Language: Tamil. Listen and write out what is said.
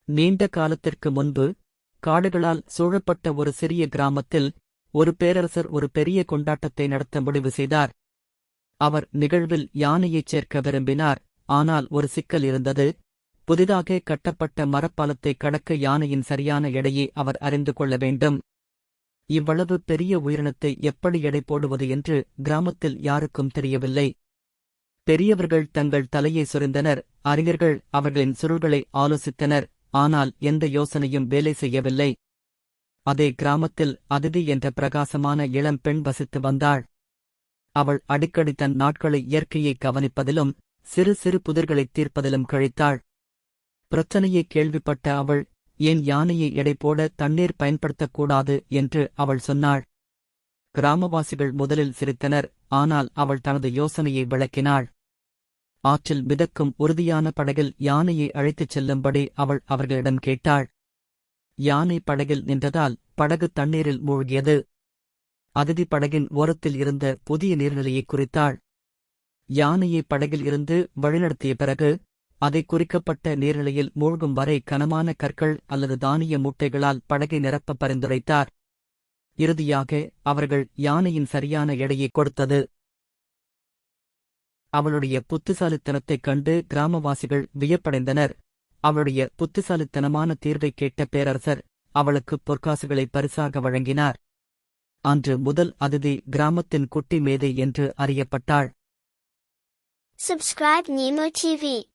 நீண்ட காலத்திற்கு முன்பு, காடுகளால் சூழப்பட்ட ஒரு சிறிய கிராமத்தில், ஒரு பேரரசர் ஒரு பெரிய கொண்டாட்டத்தை நடத்த முடிவு செய்தார். அவர் நிகழ்வில் யானையைச் சேர்க்க விரும்பினார், ஆனால் ஒரு சிக்கல் இருந்தது. புதிதாக கட்டப்பட்ட மரப்பாலத்தை கடக்க யானையின் சரியான எடையை அவர் அறிந்து கொள்ள வேண்டும். இவ்வளவு பெரிய உயிரினத்தை எப்படி எடை போடுவது என்று கிராமத்தில் யாருக்கும் தெரியவில்லை. பெரியவர்கள் தங்கள் தலையை சொரிந்தனர், அறிஞர்கள் அவர்களின் சுருள்களை ஆலோசித்தனர், ஆனால் எந்த யோசனையும் வேலை செய்யவில்லை. அதே கிராமத்தில் அதிதி என்ற பிரகாசமான இளம் பெண் வசித்து வந்தாள். அவள் அடிக்கடி தன் நாட்களை இயற்கையை கவனிப்பதிலும் சிறு சிறு புதிர்களைத் தீர்ப்பதிலும் கழித்தாள். பிரச்சனையை கேள்விப்பட்ட அவள், ஏன் யானையை எடை போட தண்ணீர் பயன்படுத்தக்கூடாது என்று அவள் சொன்னாள். கிராமவாசிகள் முதலில் சிரித்தனர், ஆனால் அவள் தனது யோசனையை விளக்கினாள். ஆற்றில் மிதக்கும் உறுதியான படகில் யானையை அழைத்துச் செல்லும்படி அவள் அவர்களிடம் கேட்டாள். யானை படகில் நின்றதால் படகு தண்ணீரில் மூழ்கியது. அதிதி படகின் ஓரத்தில் இருந்த புதிய நீர்நிலையை குறித்தாள். யானையை படகில் இருந்து வழிநடத்திய பிறகு, அதை குறிக்கப்பட்ட நீர்நிலையில் மூழ்கும் வரை கனமான கற்கள் அல்லது தானிய மூட்டைகளால் படகை நிரப்ப பரிந்துரைத்தார். இறுதியாக அவர்கள் யானையின் சரியான எடையை கொடுத்தது. அவளுடைய புத்திசாலித்தனத்தைக் கண்டு கிராமவாசிகள் வியப்படைந்தனர். அவளுடைய புத்திசாலித்தனமான தீர்வைக் கேட்ட பேரரசர் அவளுக்கு பொற்காசுகளை பரிசாக வழங்கினார். அன்று முதல் அதிதி கிராமத்தின் குட்டி மேதை என்று அறியப்பட்டாள். Subscribe Nemo TV.